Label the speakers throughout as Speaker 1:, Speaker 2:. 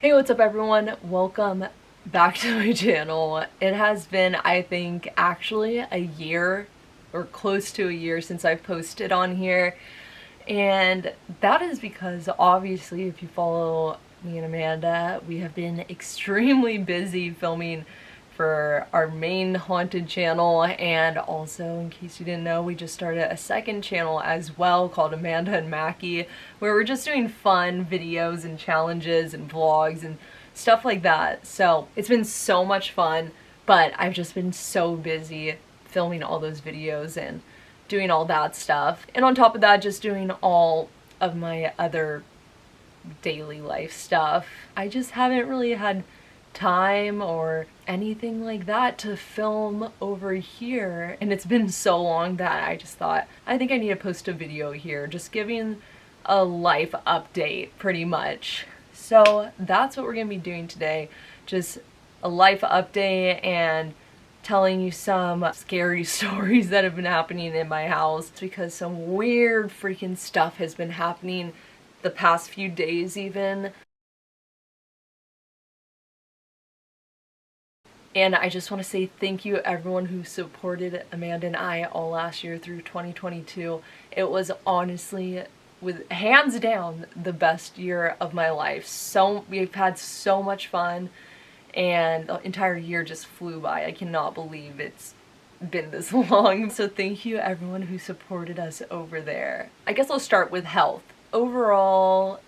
Speaker 1: Hey, what's up everyone? Welcome back to my channel. It has been, I think, actually a year or close to a year since I've posted on here. And that is because obviously if you follow me and Amanda, we have been extremely busy filming for our main haunted channel, and also, in case you didn't know, we just started a second channel as well called Amanda and Mackie, where we're just doing fun videos and challenges and vlogs and stuff like that. So it's been so much fun, but I've just been so busy filming all those videos and doing all that stuff. And on top of that, just doing all of my other daily life stuff. I just haven't really had time or anything like that to film over here, and it's been so long that I just thought I think I need to post a video here just giving a life update pretty much. So that's what we're gonna be doing today, just a life update and telling you some scary stories that have been happening in my house because some weird freaking stuff has been happening the past few days even. And I just want to say thank you everyone who supported Amanda and I all last year through 2022. It was honestly, with hands down, the best year of my life. So we've had so much fun, and the entire year just flew by. I cannot believe it's been this long. So thank you everyone who supported us over there. I guess I'll start with health. Overall,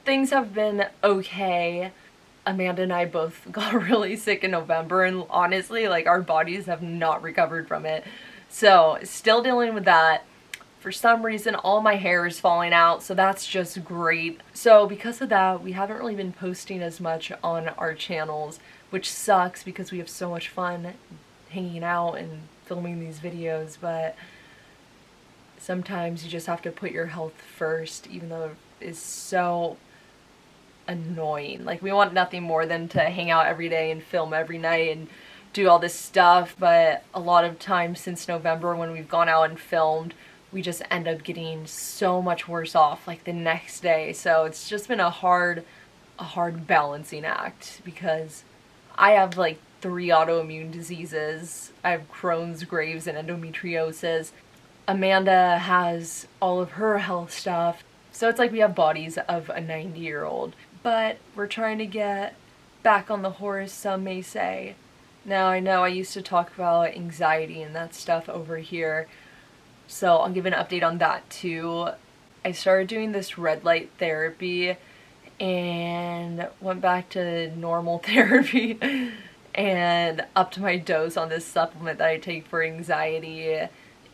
Speaker 1: things have been okay. Amanda and I both got really sick in November, and honestly, like, our bodies have not recovered from it. So, still dealing with that. For some reason, all my hair is falling out, so that's just great. So, because of that, we haven't really been posting as much on our channels, which sucks because we have so much fun hanging out and filming these videos, but sometimes you just have to put your health first, even though it's so annoying. Like, we want nothing more than to hang out every day and film every night and do all this stuff, but a lot of times since November when we've gone out and filmed, we just end up getting so much worse off like the next day. So it's just been a hard balancing act because I have like 3 autoimmune diseases. I have Crohn's, Graves, and endometriosis. Amanda has all of her health stuff. So it's like we have bodies of a 90-year-old. But we're trying to get back on the horse, some may say. Now, I know I used to talk about anxiety and that stuff over here, so I'll give an update on that too. I started doing this red light therapy and went back to normal therapy and upped my dose on this supplement that I take for anxiety.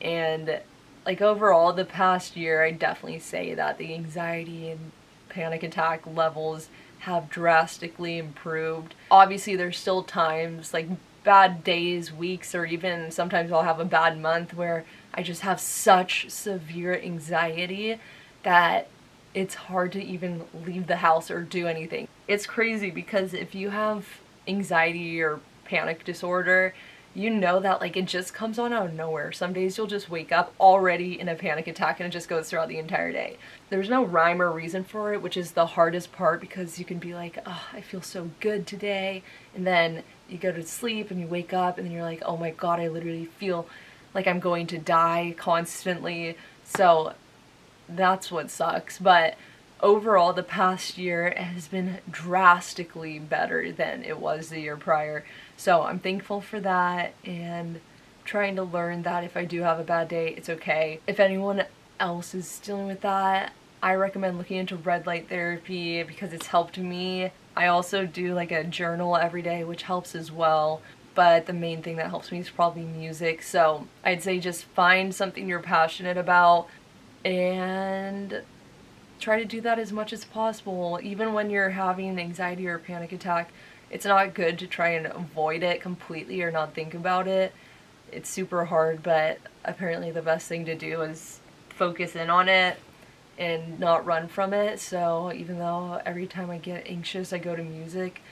Speaker 1: And like, overall, the past year, I definitely say that the anxiety and panic attack levels have drastically improved. Obviously, there's still times, like bad days, weeks, or even sometimes I'll have a bad month where I just have such severe anxiety that it's hard to even leave the house or do anything. It's crazy because if you have anxiety or panic disorder, you know that, like, it just comes on out of nowhere. Some days you'll just wake up already in a panic attack and it just goes throughout the entire day. There's no rhyme or reason for it, which is the hardest part, because you can be like, oh, I feel so good today, and then you go to sleep and you wake up and then you're like, oh my god, I literally feel like I'm going to die constantly. So that's what sucks. But overall, the past year has been drastically better than it was the year prior. So I'm thankful for that, and trying to learn that if I do have a bad day, it's okay. If anyone else is dealing with that, I recommend looking into red light therapy because it's helped me. I also do like a journal every day, which helps as well. But the main thing that helps me is probably music. So I'd say just find something you're passionate about and try to do that as much as possible. Even when you're having an anxiety or a panic attack, it's not good to try and avoid it completely or not think about it. It's super hard, but apparently the best thing to do is focus in on it and not run from it. So even though every time I get anxious I go to music,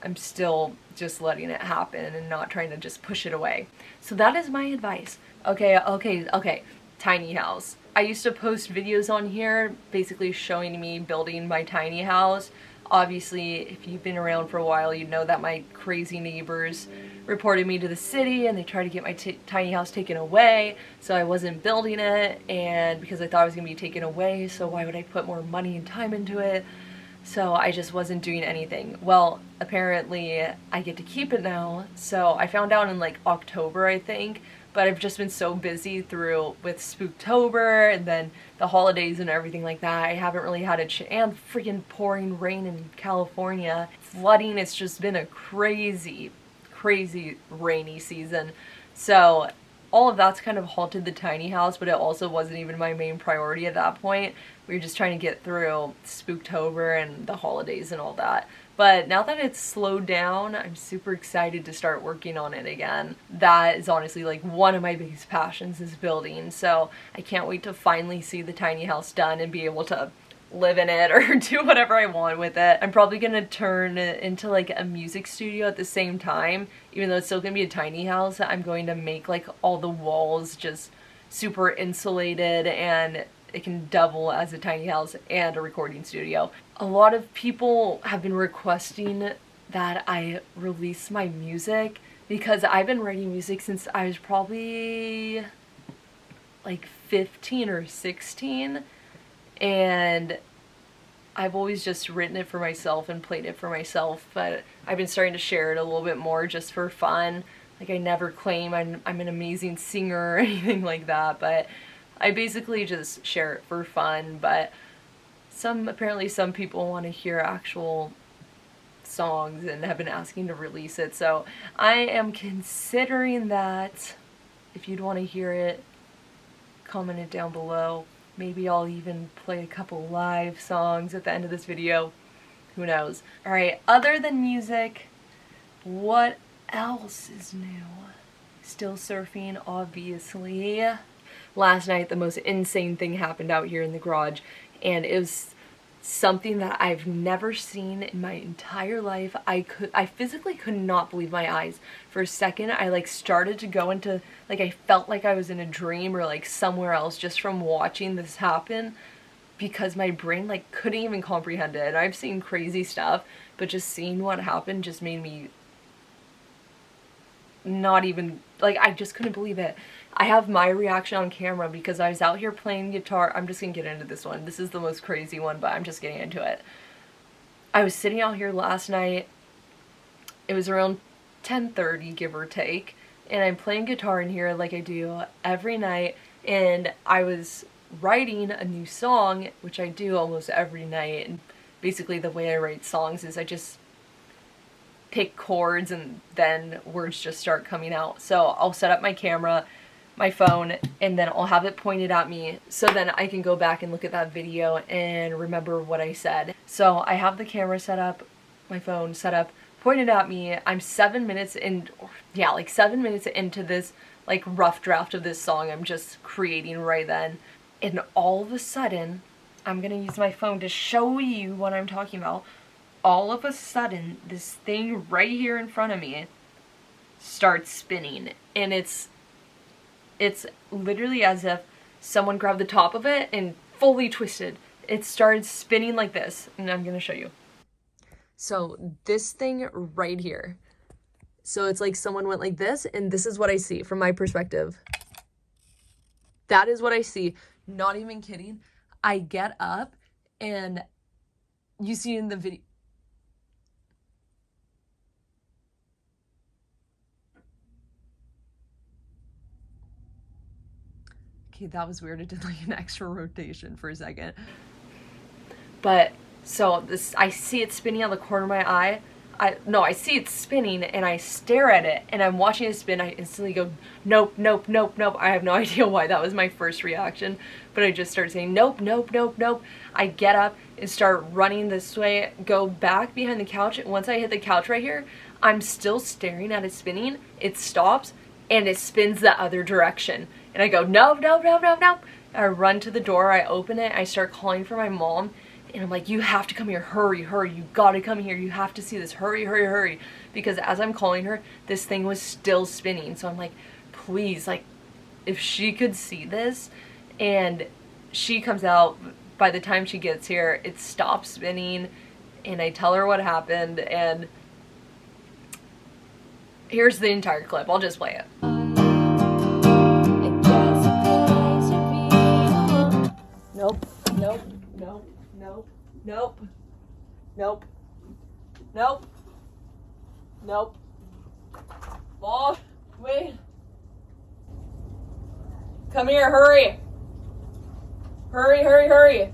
Speaker 1: I'm still just letting it happen and not trying to just push it away. So that is my advice. Okay. Tiny house. I used to post videos on here basically showing me building my tiny house. Obviously, if you've been around for a while, you know that my crazy neighbors reported me to the city and they tried to get my tiny house taken away, so I wasn't building it, and because I thought it was going to be taken away, so why would I put more money and time into it? So I just wasn't doing anything. Well, apparently I get to keep it now, so I found out in like October, I think, but I've just been so busy through with Spooktober and then the holidays and everything like that. I haven't really had a and freaking pouring rain in California. Flooding, it's just been a crazy rainy season. So all of that's kind of halted the tiny house, but it also wasn't even my main priority at that point. We were just trying to get through Spooktober and the holidays and all that. But now that it's slowed down, I'm super excited to start working on it again. That is honestly like one of my biggest passions is building. So I can't wait to finally see the tiny house done and be able to live in it or do whatever I want with it. I'm probably gonna turn it into like a music studio at the same time. Even though it's still gonna be a tiny house, I'm going to make like all the walls just super insulated, and it can double as a tiny house and a recording studio. A lot of people have been requesting that I release my music because I've been writing music since I was probably like 15 or 16, and I've always just written it for myself and played it for myself, but I've been starting to share it a little bit more just for fun. Like, I never claim I'm an amazing singer or anything like that, but I basically just share it for fun. But apparently some people want to hear actual songs and have been asking to release it, so I am considering that. If you'd want to hear it, comment it down below. Maybe I'll even play a couple live songs at the end of this video. Who knows? Alright, other than music, what else is new? Still surfing, obviously. Last night, the most insane thing happened out here in the garage, and it was something that I've never seen in my entire life. I physically could not believe my eyes. For a second, I like started to go into, like, I felt like I was in a dream or like somewhere else just from watching this happen, because my brain like couldn't even comprehend it. And I've seen crazy stuff, but just seeing what happened just made me not even, like, I just couldn't believe it. I have my reaction on camera because I was out here playing guitar. I'm just gonna get into this one. This is the most crazy one, but I'm just getting into it. I was sitting out here last night. It was around 10:30, give or take, and I'm playing guitar in here like I do every night, and I was writing a new song, which I do almost every night. And basically the way I write songs is I just pick chords and then words just start coming out. So I'll set up my camera, my phone, and then I'll have it pointed at me, so then I can go back and look at that video and remember what I said. So I have the camera set up, my phone set up, pointed at me. I'm 7 minutes in, yeah, like 7 minutes into this like rough draft of this song I'm just creating right then. And all of a sudden, I'm gonna use my phone to show you what I'm talking about. All of a sudden, this thing right here in front of me starts spinning, and it's literally as if someone grabbed the top of it and fully twisted. It started spinning like this, and I'm gonna show you. So this thing right here. So it's like someone went like this, and this is what I see from my perspective. That is what I see. Not even kidding. I get up, and you see in the video. Okay, that was weird. It did like an extra rotation for a second. But so this, I see it spinning on the corner of my eye. I see it spinning, and I stare at it, and I'm watching it spin. I instantly go, nope, nope, nope, nope. I have no idea why that was my first reaction, but I just start saying, nope, nope, nope, nope. I get up and start running this way, go back behind the couch. Once I hit the couch right here, I'm still staring at it spinning. It stops, and it spins the other direction. And I go, no, no, no, no, no. I run to the door, I open it, I start calling for my mom, and I'm like, you have to come here, hurry, hurry, you gotta come here, you have to see this, hurry, hurry, hurry. Because as I'm calling her, this thing was still spinning. So I'm like, please, like, if she could see this. And she comes out, by the time she gets here, it stops spinning, and I tell her what happened, and here's the entire clip. I'll just play it. Nope, nope, nope, nope, nope, nope, nope, nope. Mom, wait. Come here, hurry. Hurry, hurry, hurry.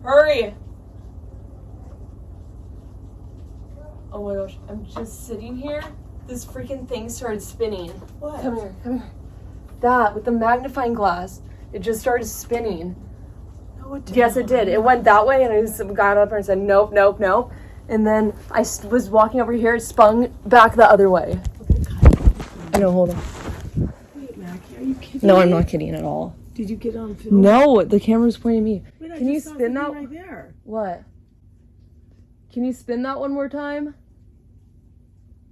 Speaker 1: Hurry. Oh my gosh, I'm just sitting here. This freaking thing started spinning.
Speaker 2: What?
Speaker 1: Come here, come here. That, with the magnifying glass, it just started spinning.
Speaker 2: No, it didn't.
Speaker 1: Yes, it did. It went that way, and I just got up and said, nope, nope, nope. And then I was walking over here, it spun back the other way. I know, hold on.
Speaker 2: Wait, Mackie, are you kidding
Speaker 1: No,
Speaker 2: me?
Speaker 1: I'm not kidding at all.
Speaker 2: Did you get on film?
Speaker 1: No, the camera's pointing at me.
Speaker 2: Wait,
Speaker 1: Can you spin that?
Speaker 2: right there?
Speaker 1: What? Can you spin that one more time?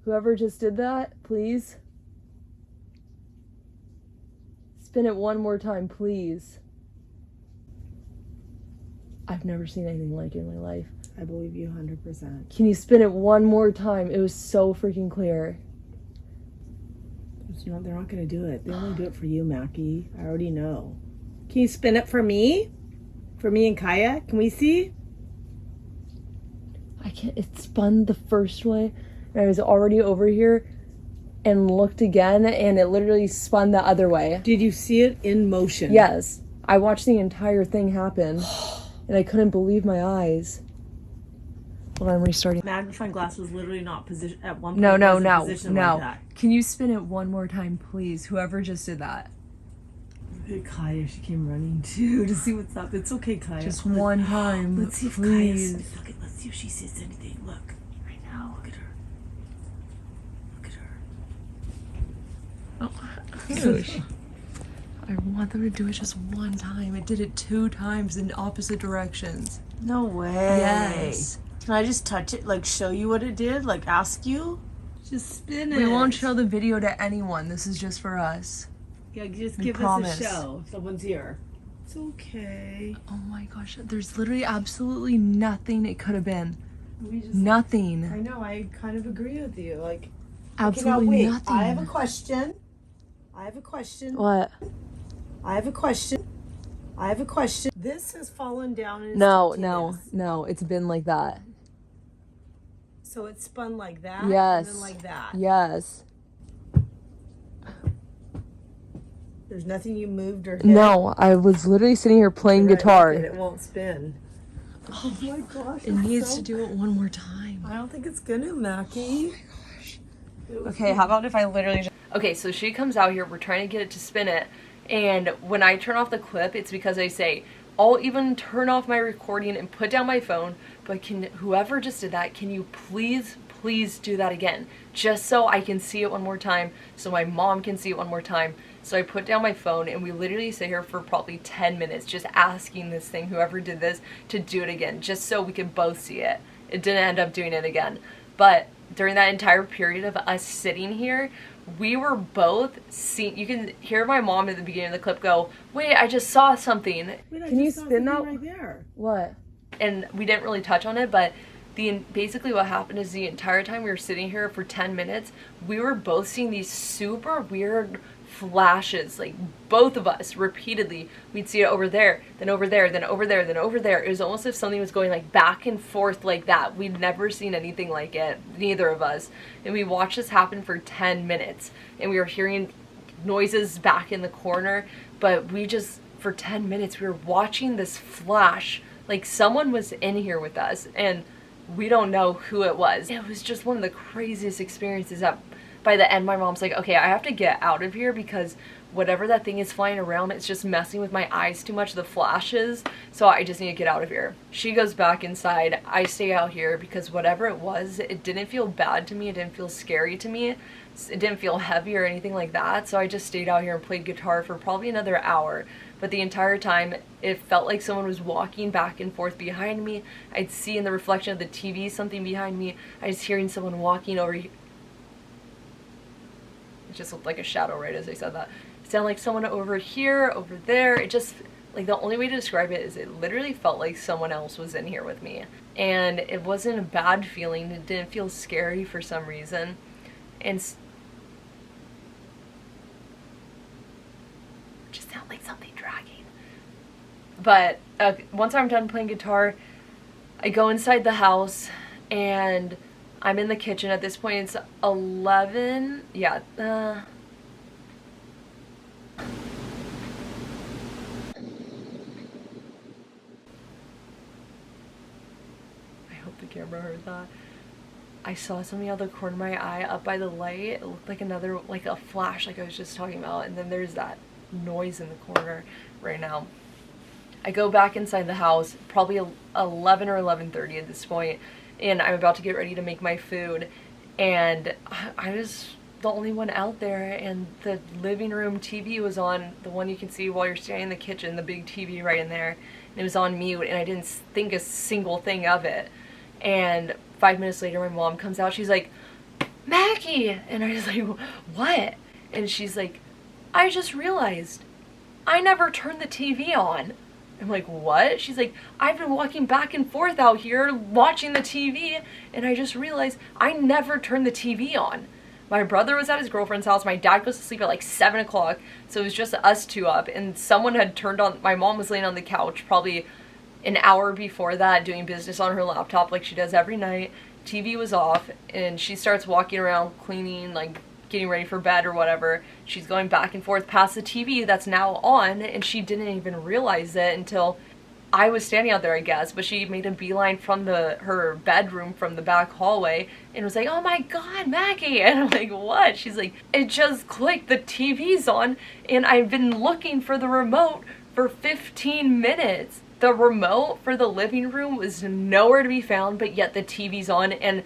Speaker 1: Whoever just did that, please. Spin it one more time, please. I've never seen anything like it in my life.
Speaker 2: I believe you 100%.
Speaker 1: Can you spin it one more time? It was so freaking clear.
Speaker 2: They're not going to do it. They only do it for you, Mackie. I already know. Can you spin it for me? For me and Kaya? Can we see?
Speaker 1: I can't. It spun the first way, and I was already over here and looked again, and it literally spun the other way.
Speaker 2: Did you see it in motion?
Speaker 1: Yes. I watched the entire thing happen, and I couldn't believe my eyes. Hold on, I'm restarting.
Speaker 2: Magnifying glass was literally not positioned at one point.
Speaker 1: No,
Speaker 2: Like that.
Speaker 1: Can you spin it one more time, please? Whoever just did that.
Speaker 2: Look at Kaya. She came running too to see what's up. It's okay, Kaya.
Speaker 1: Just one time,
Speaker 2: Let's see if
Speaker 1: please.
Speaker 2: Kaya's... Let's see if she sees anything. Look. Right now. Look at her. Look at her.
Speaker 1: Oh, gosh. I want them to do it just one time. It did it 2 times in opposite directions.
Speaker 2: No way.
Speaker 1: Yes.
Speaker 2: Can I just touch it? Like, show you what it did? Like, ask you? Just spin it.
Speaker 1: We won't show the video to anyone. This is just for us.
Speaker 2: Yeah, just
Speaker 1: We
Speaker 2: give
Speaker 1: promise.
Speaker 2: us a show if someone's here. It's okay.
Speaker 1: Oh my gosh. There's literally absolutely nothing it could have been.
Speaker 2: We just,
Speaker 1: Nothing.
Speaker 2: I know, I kind of agree with you. Like,
Speaker 1: Absolutely
Speaker 2: okay, now, wait,
Speaker 1: nothing.
Speaker 2: I have a question.
Speaker 1: What?
Speaker 2: I have a question. This has fallen down in
Speaker 1: No,
Speaker 2: emptiness.
Speaker 1: no. It's been like that.
Speaker 2: So it spun like that?
Speaker 1: Yes.
Speaker 2: And then like that?
Speaker 1: Yes.
Speaker 2: There's nothing you moved or hit?
Speaker 1: No, I was literally sitting here playing guitar.
Speaker 2: And it won't spin. Oh my gosh.
Speaker 1: It needs to do it one more time.
Speaker 2: I don't think it's gonna, Mackie.
Speaker 1: Okay, how about if I literally just... Okay, so she comes out here, we're trying to get it to spin it, and when I turn off the clip, it's because I say, I'll even turn off my recording and put down my phone, but can whoever just did that, can you please do that again? Just so I can see it one more time, so my mom can see it one more time. So I put down my phone, and we literally sit here for probably 10 minutes just asking this thing, whoever did this, to do it again, just so we could both see it. It didn't end up doing it again. But during that entire period of us sitting here, we were both seeing, you can hear my mom at the beginning of the clip go, wait, I just saw something.
Speaker 2: Wait,
Speaker 1: Can you spin that?
Speaker 2: right there?
Speaker 1: What? And we didn't really touch on it, but basically what happened is the entire time we were sitting here for 10 minutes, we were both seeing these super weird flashes, like both of us repeatedly. We'd see it over there, then over there, then over there, then over there. It was almost as if something was going like back and forth like that. We'd never seen anything like it, neither of us. And we watched this happen for 10 minutes, and we were hearing noises back in the corner, but we just, for 10 minutes, we were watching this flash, like someone was in here with us, and we don't know who it was. It was just one of the craziest experiences that by the end, my mom's like, okay, I have to get out of here because whatever that thing is flying around, it's just messing with my eyes too much, the flashes, so I just need to get out of here. She goes back inside. I stay out here because whatever it was, it didn't feel bad to me. It didn't feel scary to me. It didn't feel heavy or anything like that, so I just stayed out here and played guitar for probably another hour. But the entire time, it felt like someone was walking back and forth behind me. I'd see in the reflection of the TV something behind me. I was hearing someone walking over here. It just looked like a shadow right as I said that. It sounded like someone over here, over there. It just, like, the only way to describe it is it literally felt like someone else was in here with me. and it wasn't a bad feeling. It didn't feel scary for some reason. And just sound like something dragging. But once I'm done playing guitar, I go inside the house, and I'm in the kitchen. At this point, it's 11. Yeah. I hope the camera heard that. I saw something out of the corner of my eye up by the light. It looked like another, like a flash, like I was just talking about. And then there's that noise in the corner right now. I go back inside the house, probably 11 or 11:30 at this point, and I'm about to get ready to make my food. And I was the only one out there, and the living room TV was on, the one you can see while you're standing in the kitchen, the big TV right in there. And it was on mute, and I didn't think a single thing of it. And 5 minutes later, my mom comes out. She's like, "Mackie!" And I was like, "What?" And she's like, "I just realized I never turned the TV on." I'm like, "What?" She's like, "I've been walking back and forth out here watching the TV, and I just realized I never turned the TV on." My brother was at his girlfriend's house. My dad goes to sleep at like 7 o'clock, so it was just us two up, and someone had turned on, my mom was laying on the couch probably an hour before that doing business on her laptop like she does every night. TV was off, and she starts walking around cleaning, like getting ready for bed or whatever. She's going back and forth past the TV that's now on, and she didn't even realize it until I was standing out there, I guess. But she made a beeline from her bedroom from the back hallway and was like, "Oh my God, Mackie!" And I'm like, "What?" She's like, "It just clicked, the TV's on, and I've been looking for the remote for 15 minutes. The remote for the living room was nowhere to be found, but yet the TV's on." And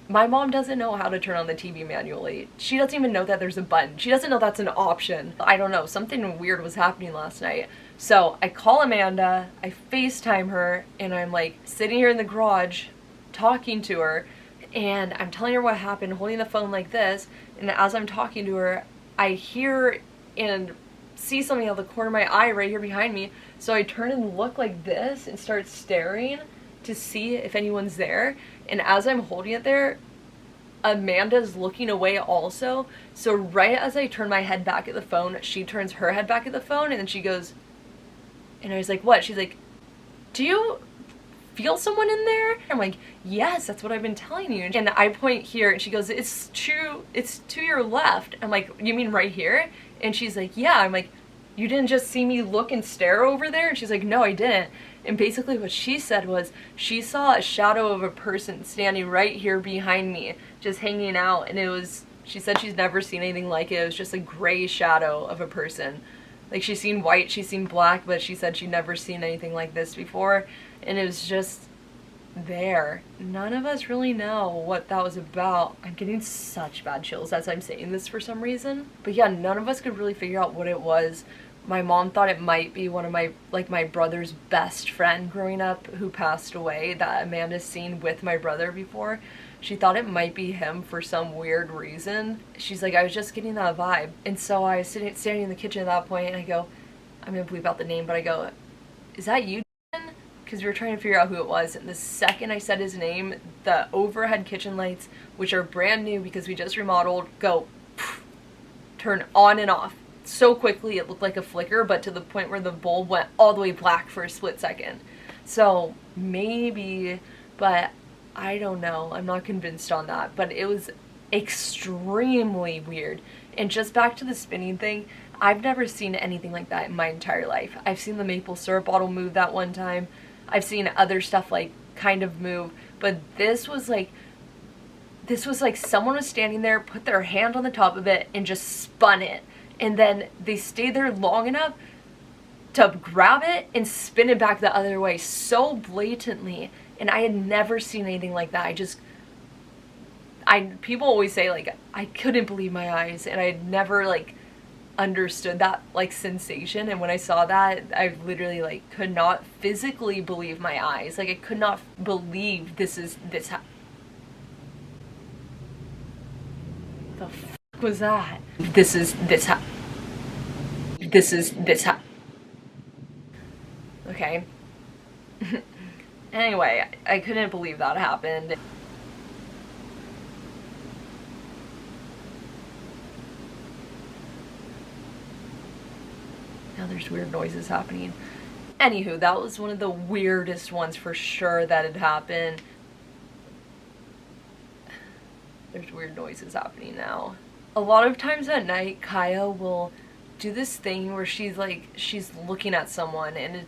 Speaker 1: my mom doesn't know how to turn on the TV manually. She doesn't even know that there's a button. She doesn't know that's an option. I don't know, something weird was happening last night. So I call Amanda, I FaceTime her, and I'm like sitting here in the garage talking to her, and I'm telling her what happened, holding the phone like this, and as I'm talking to her, I hear and see something out of the corner of my eye right here behind me. So I turn and look like this and start staring to see if anyone's there. And as I'm holding it there, Amanda's looking away also. So right as I turn my head back at the phone, she turns her head back at the phone, and then she goes, and I was like, "What?" She's like, "Do you feel someone in there?" I'm like, "Yes, that's what I've been telling you." And I point here, and she goes, it's to your left." I'm like, "You mean right here?" And she's like, "Yeah." I'm like, "You didn't just see me look and stare over there?" And she's like, "No, I didn't." And basically what she said was she saw a shadow of a person standing right here behind me, just hanging out. And it was, she said she's never seen anything like it. It was just a gray shadow of a person. Like, she's seen white, she's seen black, but she said she'd never seen anything like this before. And it was just there. None of us really know what that was about. I'm getting such bad chills as I'm saying this for some reason. But yeah, none of us could really figure out what it was. My mom thought it might be one of my brother's best friend growing up who passed away that Amanda's seen with my brother before. She thought it might be him for some weird reason. She's like, "I was just getting that vibe." And so I was standing in the kitchen at that point, and I go, I'm gonna bleep out the name, but I go, "Is that you?" Because we were trying to figure out who it was. And the second I said his name, the overhead kitchen lights, which are brand new because we just remodeled, go turn on and off so quickly. It looked like a flicker, but to the point where the bulb went all the way black for a split second. So maybe, but I don't know. I'm not convinced on that, but it was extremely weird. And just back to the spinning thing, I've never seen anything like that in my entire life. I've seen the maple syrup bottle move that one time. I've seen other stuff like kind of move, but this was like someone was standing there, put their hand on the top of it, and just spun it. And then they stayed there long enough to grab it and spin it back the other way so blatantly. And I had never seen anything like that. People always say, like, I couldn't believe my eyes, and I had never, like, understood that, like, sensation. And when I saw that, I literally, like, could not physically believe my eyes. Like, I could not believe this. The fuck was that? Okay. Anyway, I couldn't believe that happened. Now there's weird noises happening. Anywho, that was one of the weirdest ones for sure that had happened. There's weird noises happening now. A lot of times at night, Kaya will do this thing where she's looking at someone, and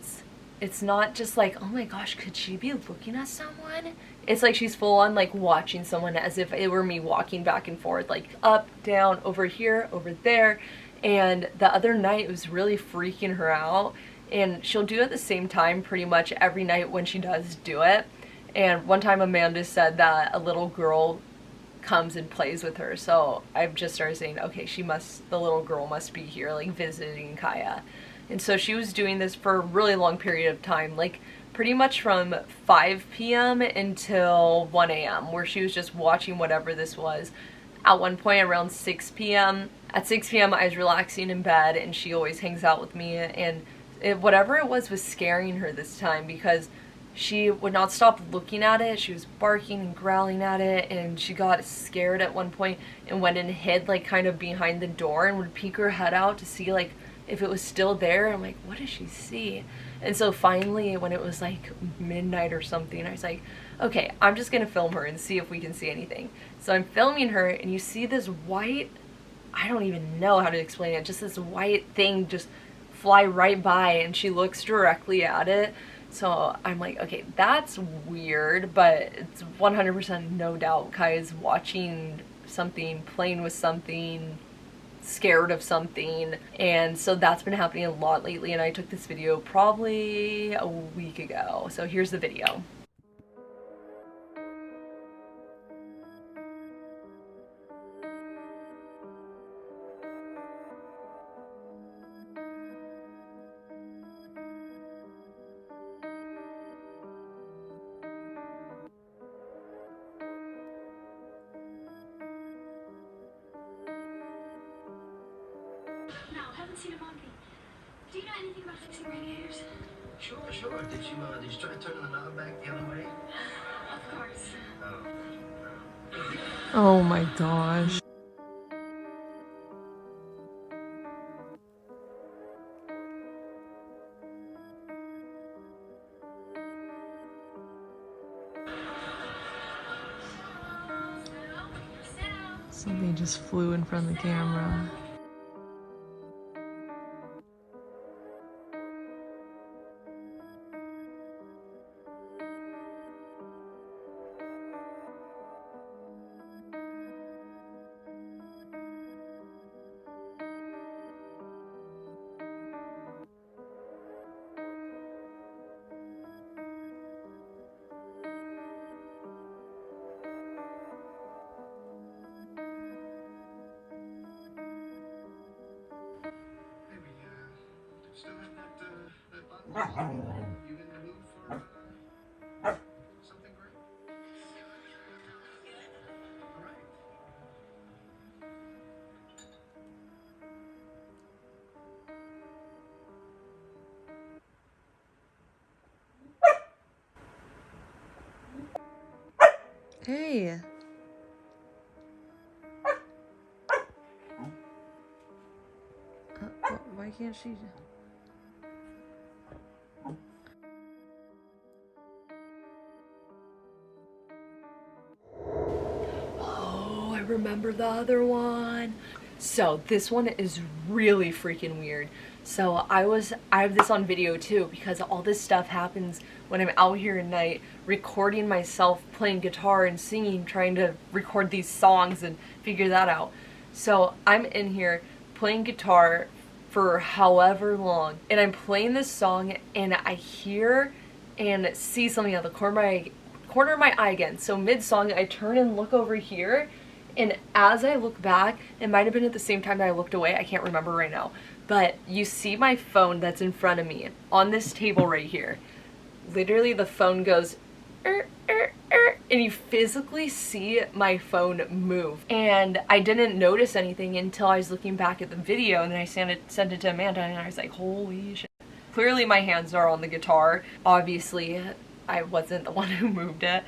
Speaker 1: it's not just like, oh my gosh, could she be looking at someone? It's like she's full on like watching someone as if it were me walking back and forth, like up, down, over here, over there. And the other night it was really freaking her out, and she'll do it at the same time pretty much every night when she does do it. And one time Amanda said that a little girl comes and plays with her, so I've just started saying, okay, the little girl must be here, like visiting Kaya. And so she was doing this for a really long period of time, like pretty much from 5 p.m. until 1 a.m. where she was just watching whatever this was. At one point around 6 p.m. At 6 p.m. I was relaxing in bed, and she always hangs out with me, and whatever it was scaring her this time, because she would not stop looking at it. She was barking and growling at it, and she got scared at one point and went and hid like kind of behind the door and would peek her head out to see like if it was still there. I'm like, what does she see? And so finally, when it was like midnight or something, I was like, okay, I'm just gonna film her and see if we can see anything. So I'm filming her, and you see this white, I don't even know how to explain it, just this white thing just fly right by, and she looks directly at it. So I'm like, okay, that's weird, but it's 100% no doubt Kaya's watching something, playing with something, scared of something. And so that's been happening a lot lately, and I took this video probably a week ago. So here's the video.
Speaker 3: No, haven't seen a monkey. Do you know anything about fixing radiators?
Speaker 4: Sure. Did you try turning the knob back the other way?
Speaker 3: Of course.
Speaker 1: Oh my gosh. Something just flew in front of the camera.
Speaker 4: Still have that bottle? You in the mood for something great? All right.
Speaker 1: Hey. Why can't she? Oh, I remember the other one. So this one is really freaking weird. So I have this on video too, because all this stuff happens when I'm out here at night recording myself playing guitar and singing, trying to record these songs and figure that out. So I'm in here playing guitar for however long, and I'm playing this song, and I hear and see something out the corner of my eye again. So mid-song, I turn and look over here, and as I look back, it might have been at the same time that I looked away, I can't remember right now, but you see my phone that's in front of me on this table right here. Literally the phone goes and you physically see my phone move, and I didn't notice anything until I was looking back at the video, and then I sent it to Amanda, and I was like, holy shit. Clearly my hands are on the guitar. Obviously I wasn't the one who moved it.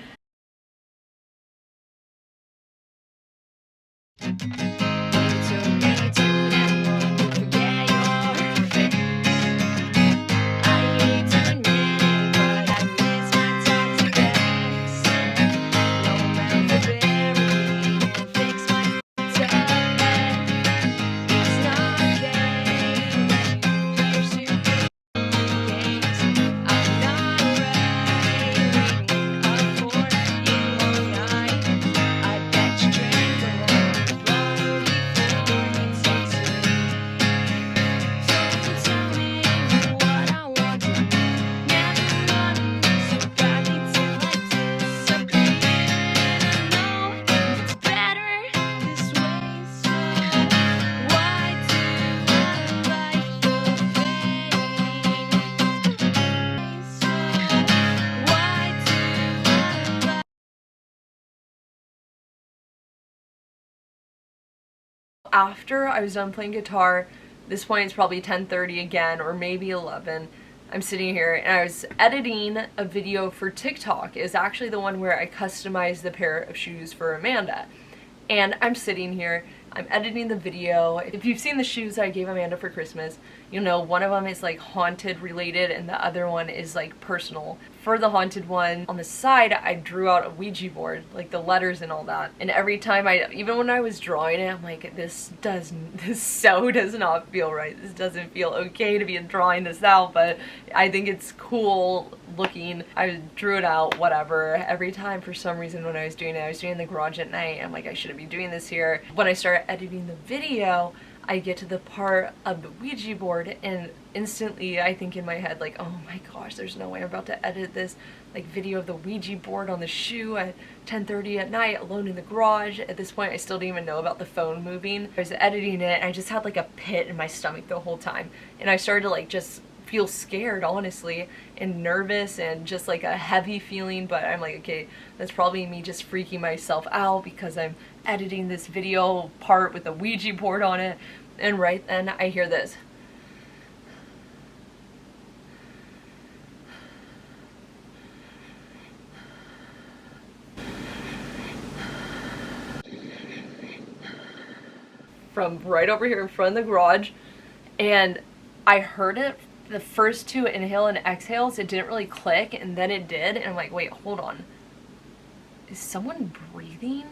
Speaker 1: After I was done playing guitar, this point it's probably 10:30 again, or maybe 11. I'm sitting here and I was editing a video for TikTok. It was actually the one where I customized the pair of shoes for Amanda. And I'm sitting here, I'm editing the video. If you've seen the shoes I gave Amanda for Christmas, you know one of them is like haunted related and the other one is like personal. For the haunted one, on the side I drew out a Ouija board, like the letters and all that. And every time even when I was drawing it, I'm like, this so does not feel right. This doesn't feel okay to be drawing this out, but I think it's cool looking. I drew it out, whatever. Every time, for some reason, when I was doing it, I was doing it in the garage at night. I'm like, I shouldn't be doing this here. When I started editing the video, I get to the part of the Ouija board and instantly I think in my head like, oh my gosh, there's no way I'm about to edit this like video of the Ouija board on the shoe at 10:30 at night alone in the garage. At this point I still didn't even know about the phone moving. I was editing it and I just had like a pit in my stomach the whole time and I started to like just feel scared, honestly, and nervous and just like a heavy feeling. But I'm like, okay, that's probably me just freaking myself out because I'm editing this video part with a Ouija board on it. And right then I hear this. From right over here in front of the garage, and I heard it the first two inhale and exhales. It didn't really click, and then it did, and I'm like, wait, hold on, is someone breathing?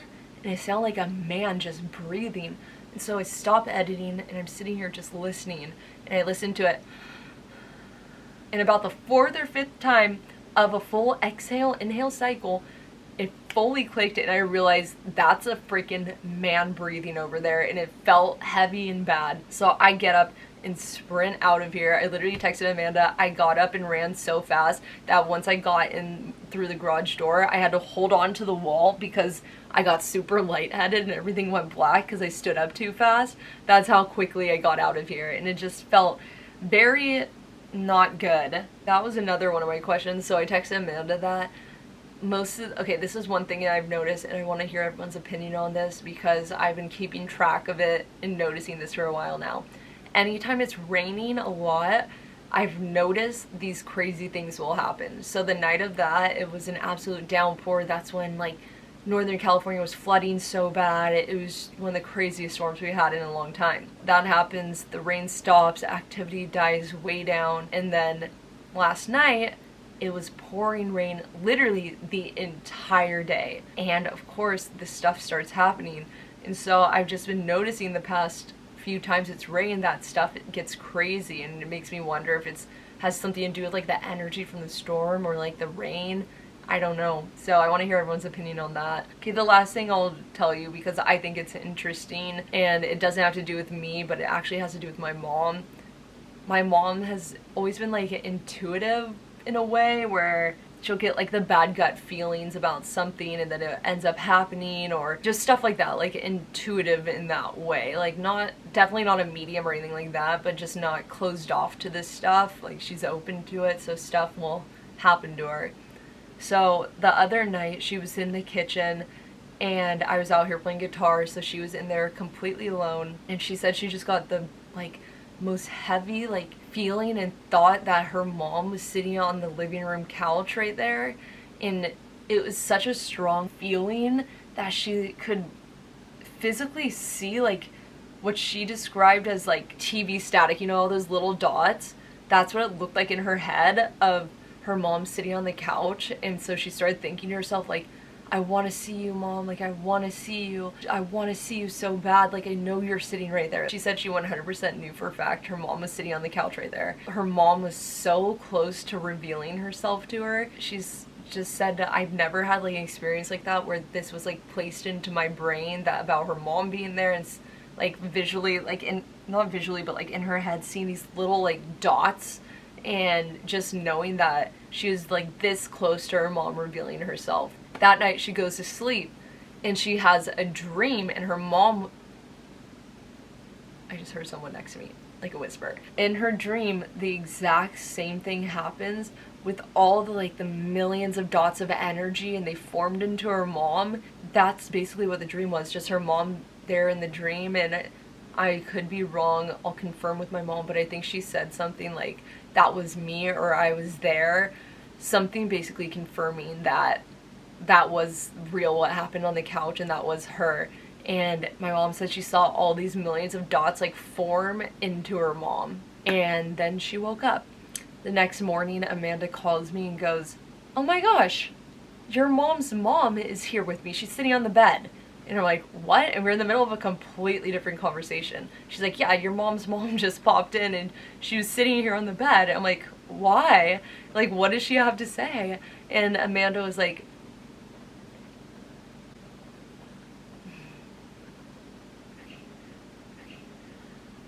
Speaker 1: And it sounded like a man just breathing. And so I stopped editing and I'm sitting here just listening, and I listened to it, and about the fourth or fifth time of a full exhale inhale cycle, it fully clicked and I realized that's a freaking man breathing over there, and it felt heavy and bad. So I get up and sprint out of here. I literally texted Amanda. I got up and ran so fast that once I got in through the garage door, I had to hold on to the wall because I got super lightheaded and everything went black because I stood up too fast. That's how quickly I got out of here, and it just felt very not good. That was another one of my questions, so I texted Amanda that. Okay, this is one thing that I've noticed, and I want to hear everyone's opinion on this because I've been keeping track of it and noticing this for a while now. Anytime it's raining a lot, I've noticed these crazy things will happen. So the night of that, it was an absolute downpour. That's when like Northern California was flooding so bad. It was one of the craziest storms we had in a long time. That happens, the rain stops, activity dies way down, and then last night it was pouring rain literally the entire day. And of course this stuff starts happening. And so I've just been noticing the past few times it's rained, that stuff gets crazy, and it makes me wonder if it's has something to do with like the energy from the storm or like the rain. I don't know. So I want to hear everyone's opinion on that. Okay, the last thing I'll tell you, because I think it's interesting and it doesn't have to do with me, but it actually has to do with my mom. My mom has always been like intuitive in a way where she'll get like the bad gut feelings about something and then it ends up happening, or just stuff like that, like intuitive in that way. Like definitely not a medium or anything like that, but just not closed off to this stuff. Like she's open to it, so stuff will happen to her. So the other night she was in the kitchen and I was out here playing guitar, so she was in there completely alone, and she said she just got the like most heavy like feeling and thought that her mom was sitting on the living room couch right there, and it was such a strong feeling that she could physically see like what she described as like TV static, you know, all those little dots. That's what it looked like in her head of her mom sitting on the couch. And so she started thinking to herself like, I want to see you, Mom. Like, I want to see you. I want to see you so bad. Like, I know you're sitting right there. She said she 100% knew for a fact her mom was sitting on the couch right there. Her mom was so close to revealing herself to her. She's just said that I've never had like an experience like that where this was like placed into my brain, that about her mom being there, and like visually, like in, not visually, but like in her head, seeing these little like dots, and just knowing that she was like this close to her mom revealing herself. That night she goes to sleep and she has a dream, and her mom, I just heard someone next to me, like a whisper. In her dream, the exact same thing happens with all the like the millions of dots of energy, and they formed into her mom. That's basically what the dream was, just her mom there in the dream. And I could be wrong, I'll confirm with my mom, but I think she said something like that was me or I was there, something basically confirming that that was real, what happened on the couch, and that was her. And my mom said she saw all these millions of dots like form into her mom, and then she woke up. The next morning, Amanda calls me and goes, oh my gosh, your mom's mom is here with me. She's sitting on the bed. And I'm like, what? And we're in the middle of a completely different conversation. She's like, yeah, your mom's mom just popped in and she was sitting here on the bed. I'm like, why? Like, what does she have to say? And Amanda was like,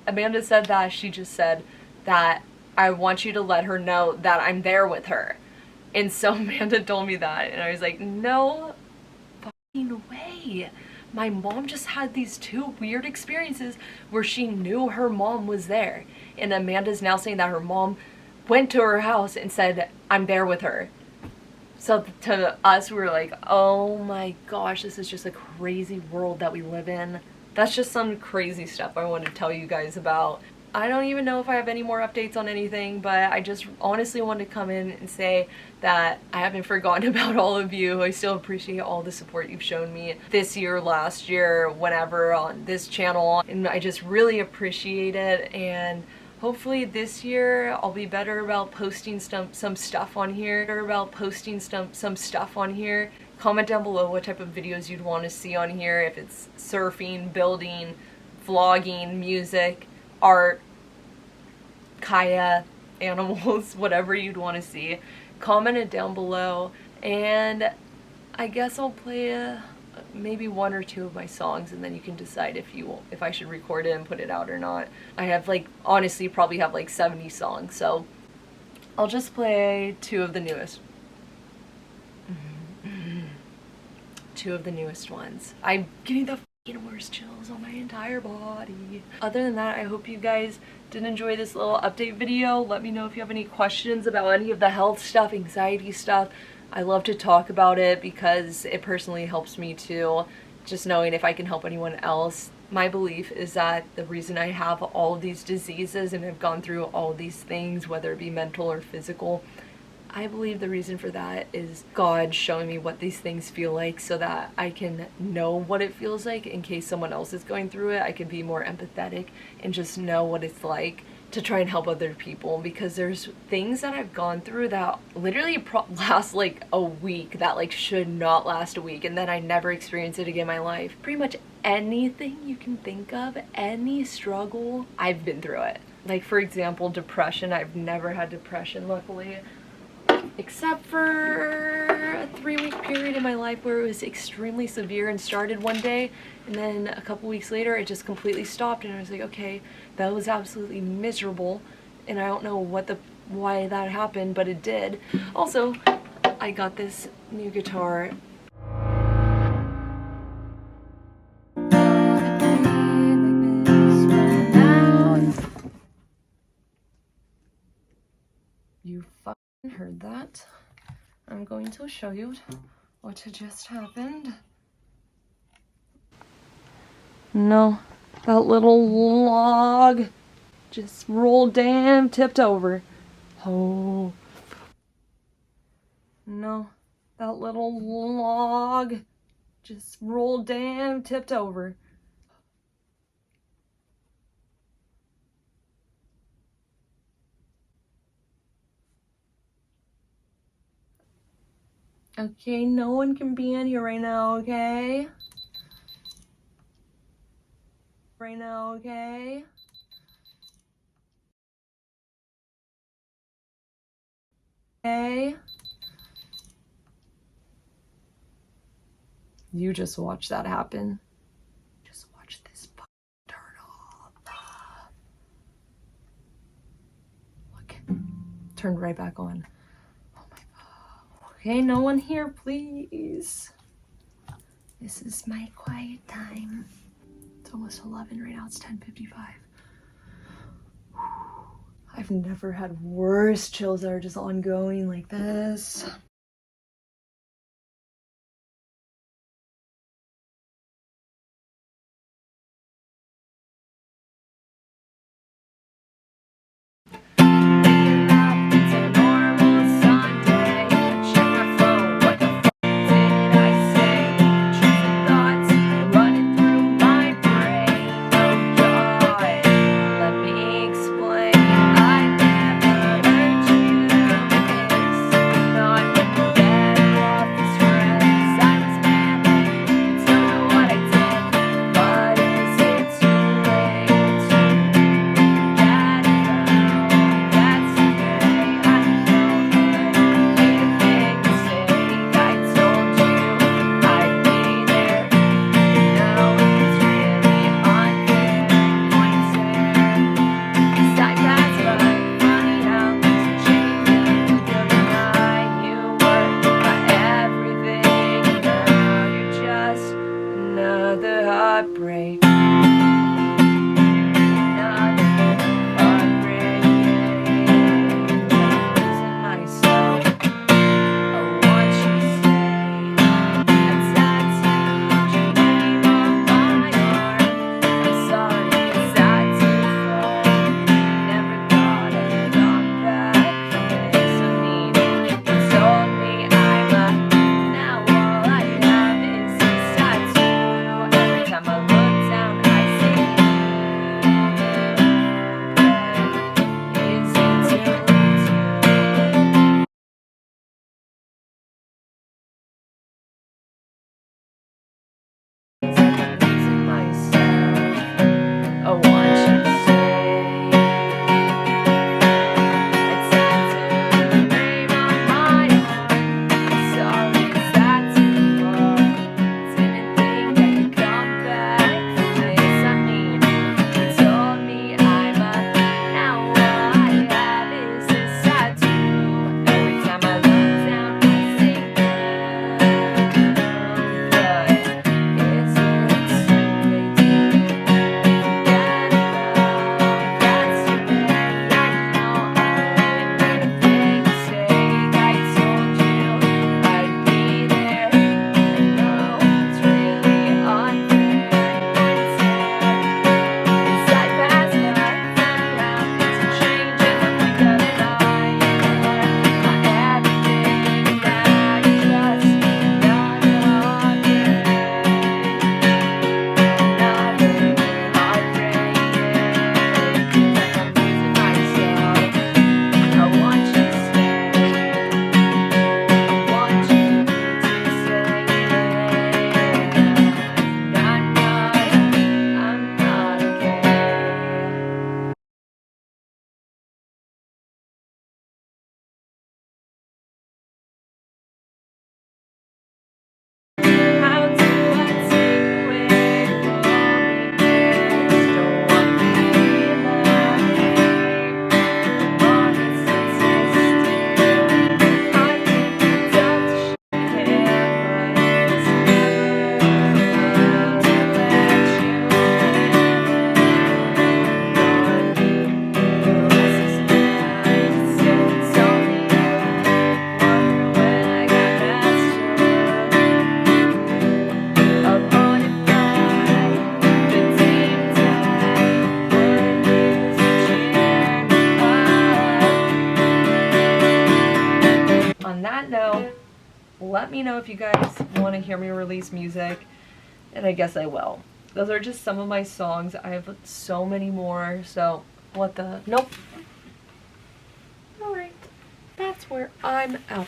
Speaker 1: Amanda said that she just said that I want you to let her know that I'm there with her. And so Amanda told me that, and I was like, no fucking way. My mom just had these two weird experiences where she knew her mom was there. And Amanda's now saying that her mom went to her house and said, I'm there with her. So to us, we were like, oh my gosh, this is just a crazy world that we live in. That's just some crazy stuff I wanted to tell you guys about. I don't even know if I have any more updates on anything, but I just honestly wanted to come in and say that I haven't forgotten about all of you. I still appreciate all the support you've shown me this year, last year, whenever on this channel, and I just really appreciate it. And hopefully this year I'll be better about posting some stuff on here. Comment down below what type of videos you'd want to see on here, if it's surfing, building, vlogging, music, art, kaya, animals, whatever you'd want to see. Comment it down below, and I guess I'll play maybe one or two of my songs, and then you can decide if I should record it and put it out or not. I have like, honestly, probably have like 70 songs, so I'll just play two of the newest ones. I'm getting the worst chills on my entire body. Other than that, I hope you guys did enjoy this little update video. Let me know if you have any questions about any of the health stuff, anxiety stuff. I love to talk about it because it personally helps me too, just knowing if I can help anyone else. My belief is that the reason I have all of these diseases and have gone through all of these things, whether it be mental or physical, I believe the reason for that is God showing me what these things feel like so that I can know what it feels like in case someone else is going through it. I can be more empathetic and just know what it's like to try and help other people, because there's things that I've gone through that literally last like a week that like should not last a week, and then I never experience it again in my life. Pretty much anything you can think of, any struggle, I've been through it. Like, for example, depression. I've never had depression, luckily, except for a 3-week period in my life where it was extremely severe and started one day, and then a couple weeks later it just completely stopped, and I was like, okay, that was absolutely miserable, and I don't know why that happened, but it did. Also, I got this new guitar. You fucking heard that. I'm going to show you what just happened. No, that little log Just roll damn tipped over. Oh. No, that little log just rolled damn tipped over. Okay, no one can be in here right now, okay? Right now, okay? Okay? You just watch that happen. Just watch this turn off. Look, turned right back on. Oh my God. Okay, no one here, please. This is my quiet time. It's almost 11 right now, it's 10:55. I've never had worse chills that are just ongoing like this. Time I look down let me know if you guys want to hear me release music, and I guess I will. Those are just some of my songs. I have so many more, so what the... Nope. Alright, that's where I'm out.